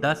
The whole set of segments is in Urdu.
10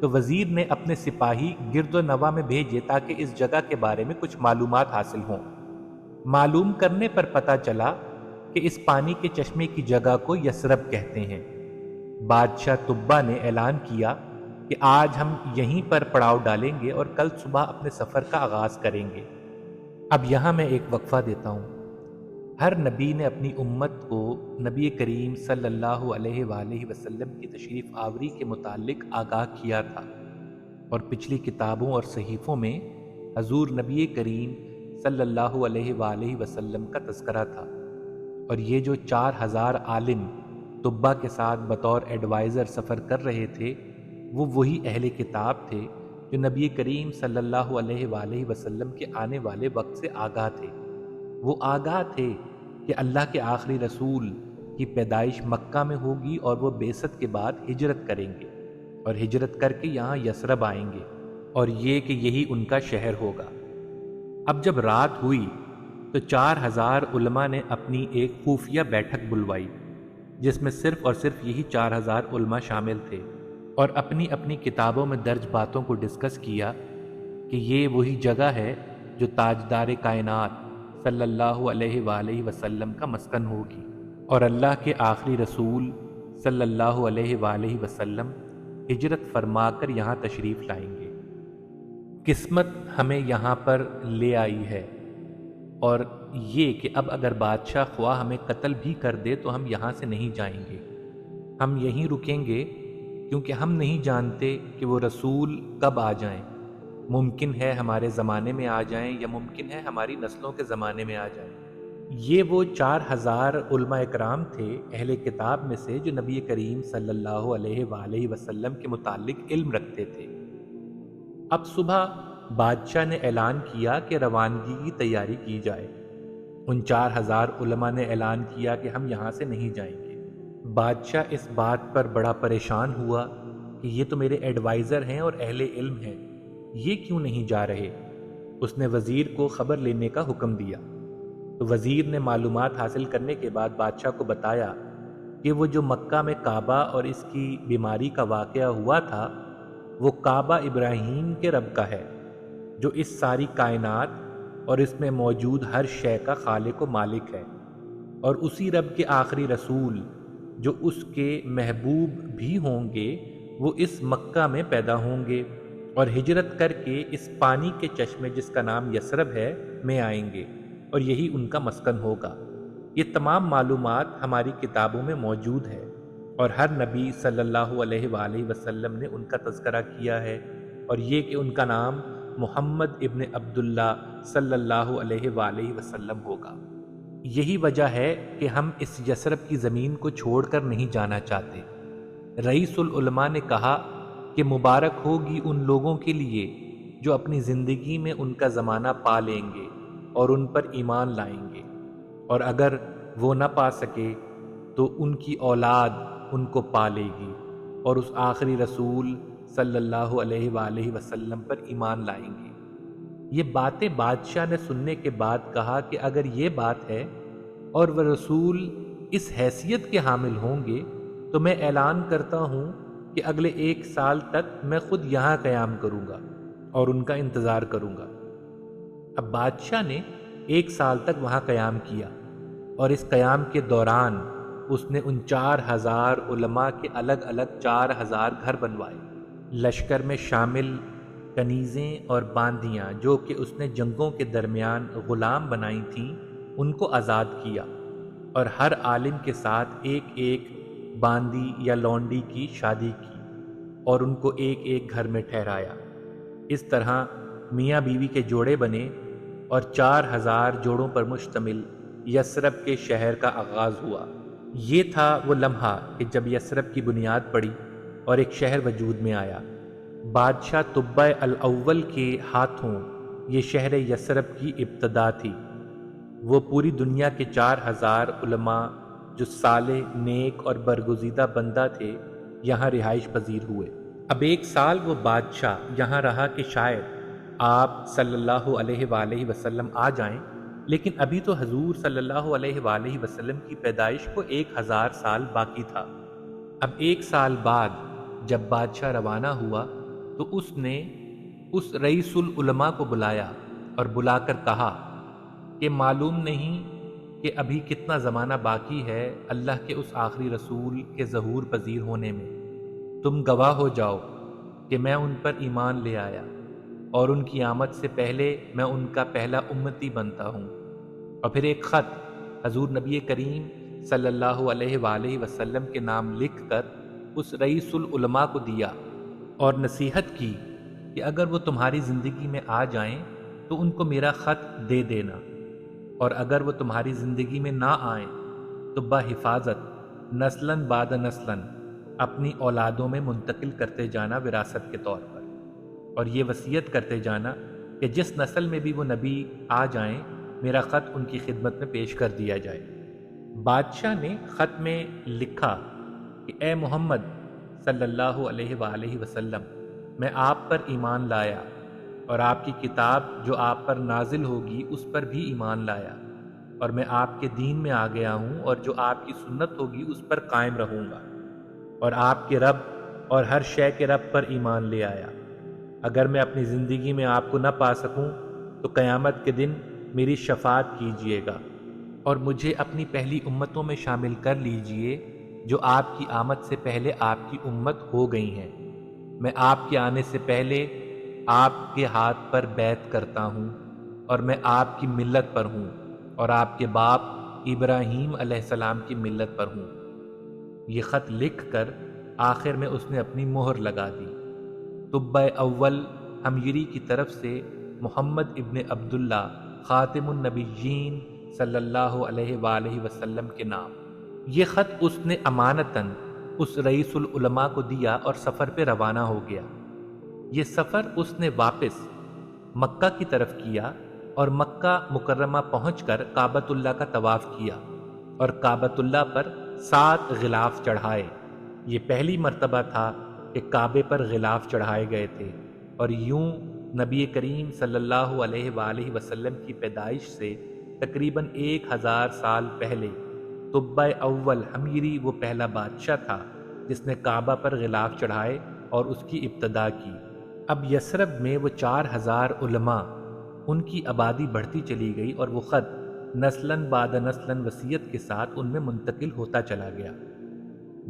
تو وزیر نے اپنے سپاہی گرد و نواح میں بھیجے تاکہ اس جگہ کے بارے میں کچھ معلومات حاصل ہوں۔ معلوم کرنے پر پتہ چلا کہ اس پانی کے چشمے کی جگہ کو یثرب کہتے ہیں۔ بادشاہ تبا نے اعلان کیا کہ آج ہم یہیں پر پڑاؤ ڈالیں گے اور کل صبح اپنے سفر کا آغاز کریں گے۔ اب یہاں میں ایک وقفہ دیتا ہوں۔ ہر نبی نے اپنی امت کو نبی کریم صلی اللہ علیہ وآلہ وسلم کی تشریف آوری کے متعلق آگاہ کیا تھا، اور پچھلی کتابوں اور صحیفوں میں حضور نبی کریم صلی اللہ علیہ وآلہ وسلم کا تذکرہ تھا، اور یہ جو 4000 عالم طبا کے ساتھ بطور ایڈوائزر سفر کر رہے تھے وہ وہی اہل کتاب تھے جو نبی کریم صلی اللہ علیہ وآلہ وسلم کے آنے والے وقت سے آگاہ تھے۔ وہ آگاہ تھے کہ اللہ کے آخری رسول کی پیدائش مکہ میں ہوگی اور وہ بعثت کے بعد ہجرت کریں گے اور ہجرت کر کے یہاں یثرب آئیں گے، اور یہ کہ یہی ان کا شہر ہوگا۔ اب جب رات ہوئی تو 4000 علماء نے اپنی ایک خفیہ بیٹھک بلوائی جس میں صرف اور صرف یہی 4000 علماء شامل تھے، اور اپنی اپنی کتابوں میں درج باتوں کو ڈسکس کیا کہ یہ وہی جگہ ہے جو تاجدار کائنات صلی اللہ علیہ وآلہ وسلم کا مسکن ہوگی، اور اللہ کے آخری رسول صلی اللہ علیہ وآلہ وسلم ہجرت فرما کر یہاں تشریف لائیں گے۔ قسمت ہمیں یہاں پر لے آئی ہے، اور یہ کہ اب اگر بادشاہ خواہ ہمیں قتل بھی کر دے تو ہم یہاں سے نہیں جائیں گے، ہم یہیں رکیں گے، کیونکہ ہم نہیں جانتے کہ وہ رسول کب آ جائیں۔ ممکن ہے ہمارے زمانے میں آ جائیں یا ممکن ہے ہماری نسلوں کے زمانے میں آ جائیں۔ یہ وہ 4000 علماء اکرام تھے اہل کتاب میں سے جو نبی کریم صلی اللہ علیہ وآلہ وسلم کے متعلق علم رکھتے تھے۔ اب صبح بادشاہ نے اعلان کیا کہ روانگی کی تیاری کی جائے۔ ان 4000 علماء نے اعلان کیا کہ ہم یہاں سے نہیں جائیں گے۔ بادشاہ اس بات پر بڑا پریشان ہوا کہ یہ تو میرے ایڈوائزر ہیں اور اہل علم ہیں، یہ کیوں نہیں جا رہے؟ اس نے وزیر کو خبر لینے کا حکم دیا، تو وزیر نے معلومات حاصل کرنے کے بعد بادشاہ کو بتایا کہ وہ جو مکہ میں کعبہ اور اس کی بیماری کا واقعہ ہوا تھا وہ کعبہ ابراہیم کے رب کا ہے، جو اس ساری کائنات اور اس میں موجود ہر شے کا خالق و مالک ہے، اور اسی رب کے آخری رسول جو اس کے محبوب بھی ہوں گے وہ اس مکہ میں پیدا ہوں گے اور ہجرت کر کے اس پانی کے چشمے جس کا نام یثرب ہے میں آئیں گے، اور یہی ان کا مسکن ہوگا۔ یہ تمام معلومات ہماری کتابوں میں موجود ہے، اور ہر نبی صلی اللہ علیہ وآلہ وسلم نے ان کا تذکرہ کیا ہے، اور یہ کہ ان کا نام محمد ابن عبداللہ صلی اللہ علیہ وآلہ وسلم ہوگا۔ یہی وجہ ہے کہ ہم اس یثرب کی زمین کو چھوڑ کر نہیں جانا چاہتے۔ رئیس العلماء نے کہا کہ مبارک ہوگی ان لوگوں کے لیے جو اپنی زندگی میں ان کا زمانہ پا لیں گے اور ان پر ایمان لائیں گے، اور اگر وہ نہ پا سکے تو ان کی اولاد ان کو پا لے گی اور اس آخری رسول صلی اللہ علیہ وآلہ وسلم پر ایمان لائیں گے۔ یہ باتیں بادشاہ نے سننے کے بعد کہا کہ اگر یہ بات ہے اور وہ رسول اس حیثیت کے حامل ہوں گے تو میں اعلان کرتا ہوں کہ اگلے 1 سال تک میں خود یہاں قیام کروں گا اور ان کا انتظار کروں گا۔ اب بادشاہ نے 1 سال تک وہاں قیام کیا، اور اس قیام کے دوران اس نے ان 4000 علماء کے الگ الگ 4000 گھر بنوائے۔ لشکر میں شامل کنیزیں اور باندیاں جو کہ اس نے جنگوں کے درمیان غلام بنائی تھیں ان کو آزاد کیا، اور ہر عالم کے ساتھ ایک ایک باندی یا لونڈی کی شادی کی اور ان کو ایک ایک گھر میں ٹھہرایا۔ اس طرح میاں بیوی کے جوڑے بنے اور 4000 جوڑوں پر مشتمل یثرب کے شہر کا آغاز ہوا۔ یہ تھا وہ لمحہ کہ جب یثرب کی بنیاد پڑی اور ایک شہر وجود میں آیا۔ بادشاہ طبع الاول کے ہاتھوں یہ شہر یثرب کی ابتدا تھی۔ وہ پوری دنیا کے 4000 علماء جو صالح، نیک اور برگزیدہ بندہ تھے یہاں رہائش پذیر ہوئے۔ اب 1 سال وہ بادشاہ یہاں رہا کہ شاید آپ صلی اللہ علیہ وآلہ وسلم آ جائیں، لیکن ابھی تو حضور صلی اللہ علیہ وآلہ وسلم کی پیدائش کو 1000 سال باقی تھا۔ اب 1 سال بعد جب بادشاہ روانہ ہوا تو اس نے اس رئیس العلماء کو بلایا اور بلا کر کہا کہ معلوم نہیں کہ ابھی کتنا زمانہ باقی ہے اللہ کے اس آخری رسول کے ظہور پذیر ہونے میں۔ تم گواہ ہو جاؤ کہ میں ان پر ایمان لے آیا اور ان کی آمد سے پہلے میں ان کا پہلا امتی بنتا ہوں۔ اور پھر ایک خط حضور نبی کریم صلی اللہ علیہ وآلہ وسلم کے نام لکھ کر اس رئیس العلماء کو دیا اور نصیحت کی کہ اگر وہ تمہاری زندگی میں آ جائیں تو ان کو میرا خط دے دینا، اور اگر وہ تمہاری زندگی میں نہ آئیں تو بحفاظت نسلاً بعد نسلاً اپنی اولادوں میں منتقل کرتے جانا وراثت کے طور پر، اور یہ وصیت کرتے جانا کہ جس نسل میں بھی وہ نبی آ جائیں میرا خط ان کی خدمت میں پیش کر دیا جائے۔ بادشاہ نے خط میں لکھا کہ اے محمد صلی اللہ علیہ وآلہ وسلم، میں آپ پر ایمان لایا اور آپ کی کتاب جو آپ پر نازل ہوگی اس پر بھی ایمان لایا، اور میں آپ کے دین میں آ گیا ہوں اور جو آپ کی سنت ہوگی اس پر قائم رہوں گا، اور آپ کے رب اور ہر شے کے رب پر ایمان لے آیا۔ اگر میں اپنی زندگی میں آپ کو نہ پا سکوں تو قیامت کے دن میری شفاعت کیجیے گا اور مجھے اپنی پہلی امتوں میں شامل کر لیجئے جو آپ کی آمد سے پہلے آپ کی امت ہو گئی ہیں۔ میں آپ کے آنے سے پہلے آپ کے ہاتھ پر بیعت کرتا ہوں اور میں آپ کی ملت پر ہوں اور آپ کے باپ ابراہیم علیہ السلام کی ملت پر ہوں۔ یہ خط لکھ کر آخر میں اس نے اپنی مہر لگا دی۔ طبع اول ہمگیری کی طرف سے محمد ابن عبداللہ خاتم النبیین صلی اللہ علیہ وآلہ وسلم کے نام۔ یہ خط اس نے امانتاً اس رئیس العلماء کو دیا اور سفر پہ روانہ ہو گیا۔ یہ سفر اس نے واپس مکہ کی طرف کیا اور مکہ مکرمہ پہنچ کر کعبۃ اللہ کا طواف کیا اور کعبۃ اللہ پر 7 غلاف چڑھائے۔ یہ پہلی مرتبہ تھا کہ کعبے پر غلاف چڑھائے گئے تھے، اور یوں نبی کریم صلی اللہ علیہ وآلہ وسلم کی پیدائش سے تقریباً 1000 سال پہلے طبع اول ہمگیری وہ پہلا بادشاہ تھا جس نے کعبہ پر غلاف چڑھائے اور اس کی ابتدا کی۔ اب یثرب میں وہ 4000 علماء، ان کی آبادی بڑھتی چلی گئی اور وہ خط نسلاً بعد نسلاً وصیت کے ساتھ ان میں منتقل ہوتا چلا گیا،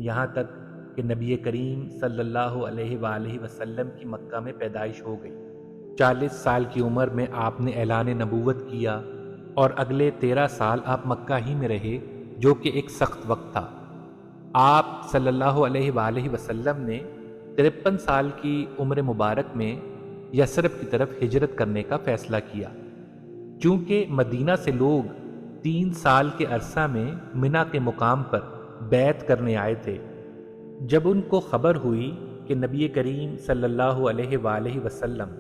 یہاں تک کہ نبی کریم صلی اللہ علیہ وآلہ وسلم کی مکہ میں پیدائش ہو گئی۔ 40 سال کی عمر میں آپ نے اعلان نبوت کیا اور اگلے 13 سال آپ مکہ ہی میں رہے، جو کہ ایک سخت وقت تھا۔ آپ صلی اللہ علیہ وآلہ وسلم نے 53 سال کی عمر مبارک میں یثرب کی طرف ہجرت کرنے کا فیصلہ کیا، چونکہ مدینہ سے لوگ 3 سال کے عرصہ میں منی کے مقام پر بیعت کرنے آئے تھے۔ جب ان کو خبر ہوئی کہ نبی کریم صلی اللہ علیہ وآلہ وسلم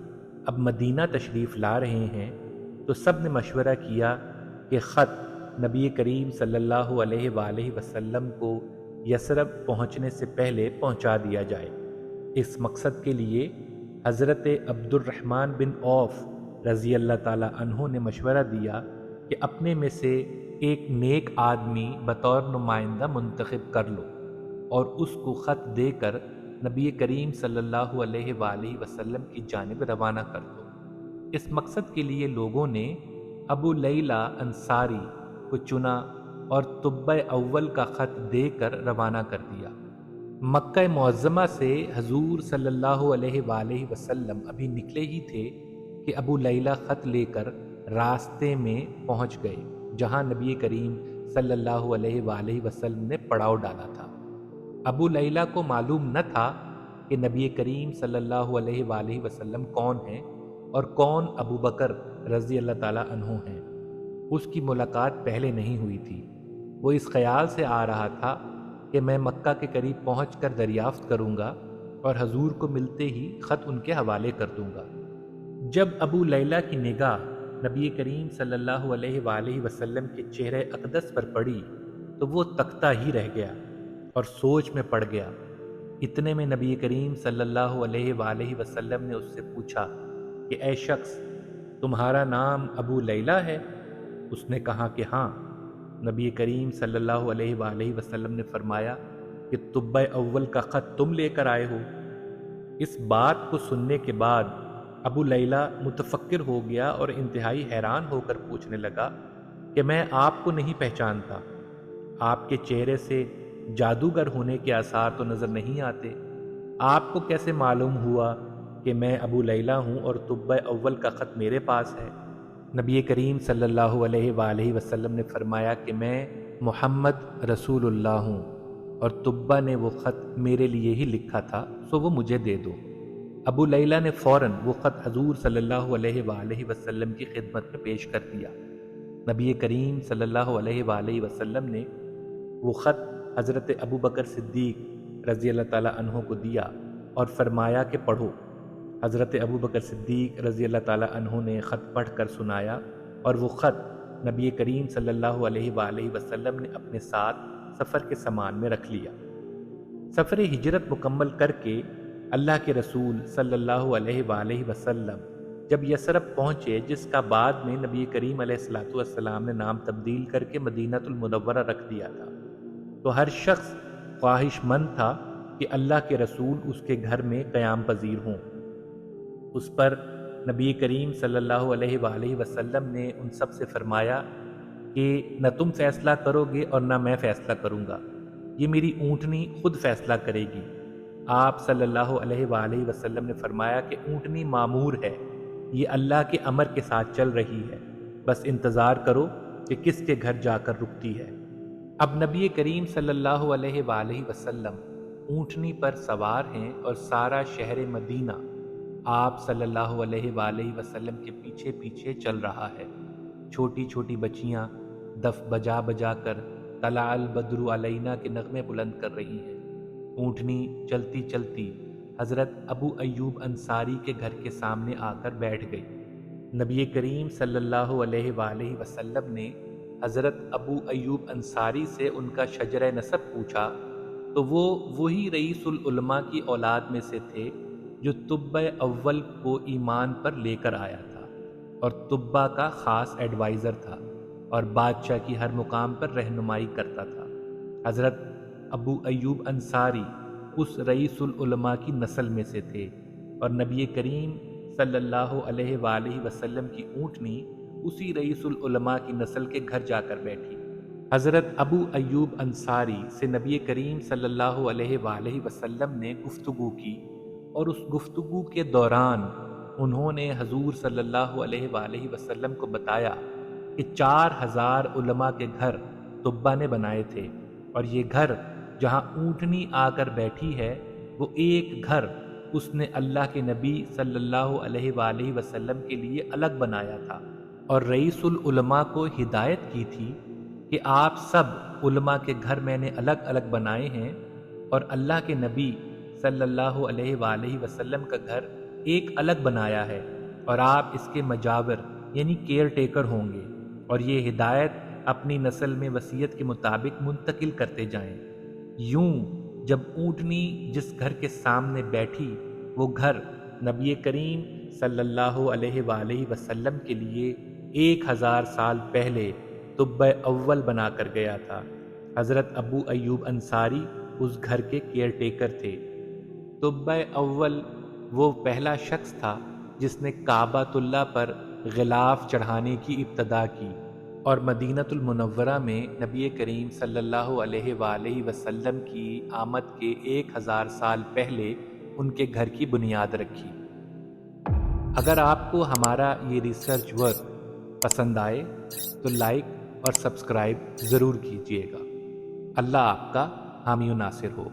اب مدینہ تشریف لا رہے ہیں تو سب نے مشورہ کیا کہ خط نبی کریم صلی اللہ علیہ وآلہ وسلم کو یثرب پہنچنے سے پہلے پہنچا دیا جائے۔ اس مقصد کے لیے حضرت عبد الرحمن بن عوف رضی اللہ تعالی عنہ نے مشورہ دیا کہ اپنے میں سے ایک نیک آدمی بطور نمائندہ منتخب کر لو اور اس کو خط دے کر نبی کریم صلی اللہ علیہ وآلہ وسلم کی جانب روانہ کر دو۔ اس مقصد کے لیے لوگوں نے ابو لیلہ انصاری کو چنا اور طبع اول کا خط دے کر روانہ کر دیا۔ مکہ معظمہ سے حضور صلی اللہ علیہ وآلہ وسلم ابھی نکلے ہی تھے کہ ابو لیلہ خط لے کر راستے میں پہنچ گئے جہاں نبی کریم صلی اللہ علیہ وآلہ وسلم نے پڑاؤ ڈالا تھا۔ ابو لیلہ کو معلوم نہ تھا کہ نبی کریم صلی اللہ علیہ وآلہ وسلم کون ہیں اور کون ابو بکر رضی اللہ تعالی عنہ ہیں۔ اس کی ملاقات پہلے نہیں ہوئی تھی۔ وہ اس خیال سے آ رہا تھا کہ میں مکہ کے قریب پہنچ کر دریافت کروں گا اور حضور کو ملتے ہی خط ان کے حوالے کر دوں گا۔ جب ابو لیلہ کی نگاہ نبی کریم صلی اللہ علیہ وآلہ وسلم کے چہرے اقدس پر پڑی تو وہ تکتا ہی رہ گیا اور سوچ میں پڑ گیا۔ اتنے میں نبی کریم صلی اللہ علیہ وآلہ وسلم نے اس سے پوچھا کہ اے شخص، تمہارا نام ابو لیلہ ہے؟ اس نے کہا کہ ہاں۔ نبی کریم صلی اللہ علیہ وآلہ وسلم نے فرمایا کہ طبع اول کا خط تم لے کر آئے ہو؟ اس بات کو سننے کے بعد ابو لیلہ متفکر ہو گیا اور انتہائی حیران ہو کر پوچھنے لگا کہ میں آپ کو نہیں پہچانتا، آپ کے چہرے سے جادوگر ہونے کے آثار تو نظر نہیں آتے، آپ کو کیسے معلوم ہوا کہ میں ابو لیلہ ہوں اور طب اول کا خط میرے پاس ہے؟ نبی کریم صلی اللہ علیہ وآلہ وسلم نے فرمایا کہ میں محمد رسول اللہ ہوں اور طبہ نے وہ خط میرے لیے ہی لکھا تھا، سو وہ مجھے دے دو۔ ابو لیلہ نے فوراً وہ خط حضور صلی اللہ علیہ وآلہ وسلم کی خدمت میں پیش کر دیا۔ نبی کریم صلی اللہ علیہ وآلہ وسلم نے وہ خط حضرت ابو بکر صدیق رضی اللہ تعالیٰ عنہ کو دیا اور فرمایا کہ پڑھو۔ حضرت ابو بکر صدیق رضی اللہ تعالیٰ عنہ نے خط پڑھ کر سنایا اور وہ خط نبی کریم صلی اللہ علیہ وآلہ وسلم نے اپنے ساتھ سفر کے سامان میں رکھ لیا۔ سفر ہجرت مکمل کر کے اللہ کے رسول صلی اللہ علیہ وآلہ وسلم جب یثرب پہنچے، جس کا بعد میں نبی کریم علیہ الصلوۃ والسلام نے نام تبدیل کر کے مدینہ المنورہ رکھ دیا تھا، تو ہر شخص خواہش مند تھا کہ اللہ کے رسول اس کے گھر میں قیام پذیر ہوں۔ اس پر نبی کریم صلی اللہ علیہ وآلہ وسلم نے ان سب سے فرمایا کہ نہ تم فیصلہ کرو گے اور نہ میں فیصلہ کروں گا، یہ میری اونٹنی خود فیصلہ کرے گی۔ آپ صلی اللہ علیہ وآلہ وسلم نے فرمایا کہ اونٹنی معمور ہے، یہ اللہ کے امر کے ساتھ چل رہی ہے، بس انتظار کرو کہ کس کے گھر جا کر رکتی ہے۔ اب نبی کریم صلی اللہ علیہ وآلہ وسلم اونٹنی پر سوار ہیں اور سارا شہر مدینہ آپ صلی اللہ علیہ وآلہ وسلم کے پیچھے پیچھے چل رہا ہے۔ چھوٹی چھوٹی بچیاں دف بجا بجا کر طلع البدر علینا کے نغمے بلند کر رہی ہیں۔ اونٹنی چلتی چلتی حضرت ابو ایوب انصاری کے گھر کے سامنے آ کر بیٹھ گئی۔ نبی کریم صلی اللہ علیہ وآلہ وسلم نے حضرت ابو ایوب انصاری سے ان کا شجرہ نسب پوچھا تو وہ وہی رئیس العلماء کی اولاد میں سے تھے جو طب اول کو ایمان پر لے کر آیا تھا اور طبہ کا خاص ایڈوائزر تھا اور بادشاہ کی ہر مقام پر رہنمائی کرتا تھا۔ حضرت ابو ایوب انصاری اس رئیس العلماء کی نسل میں سے تھے اور نبی کریم صلی اللہ علیہ وآلہ وسلم کی اونٹنی اسی رئیس العلماء کی نسل کے گھر جا کر بیٹھی۔ حضرت ابو ایوب انصاری سے نبی کریم صلی اللہ علیہ وآلہ وسلم نے گفتگو کی اور اس گفتگو کے دوران انہوں نے حضور صلی اللہ علیہ وآلہ وسلم کو بتایا کہ 4000 علماء کے گھر طبہ نے بنائے تھے اور یہ گھر جہاں اونٹنی آ کر بیٹھی ہے وہ ایک گھر اس نے اللہ کے نبی صلی اللہ علیہ وآلہ وسلم کے لیے الگ بنایا تھا اور رئیس العلماء کو ہدایت کی تھی کہ آپ سب علماء کے گھر میں نے الگ الگ بنائے ہیں اور اللہ کے نبی صلی اللہ علیہ وآلہ وسلم کا گھر ایک الگ بنایا ہے اور آپ اس کے مجاور یعنی کیئر ٹیکر ہوں گے اور یہ ہدایت اپنی نسل میں وصیت کے مطابق منتقل کرتے جائیں۔ یوں جب اونٹنی جس گھر کے سامنے بیٹھی وہ گھر نبی کریم صلی اللہ علیہ وآلہ وسلم کے لیے 1000 سال پہلے طب اول بنا کر گیا تھا۔ حضرت ابو ایوب انصاری اس گھر کے کیئر ٹیکر تھے۔ طب اول وہ پہلا شخص تھا جس نے کعبۃ اللہ پر غلاف چڑھانے کی ابتدا کی اور مدینہ المنورہ میں نبی کریم صلی اللہ علیہ وآلہ وسلم کی آمد کے 1000 سال پہلے ان کے گھر کی بنیاد رکھی۔ اگر آپ کو ہمارا یہ ریسرچ ورک پسند آئے تو لائک اور سبسکرائب ضرور کیجیے گا۔ اللہ آپ کا حامی و ناصر ہو۔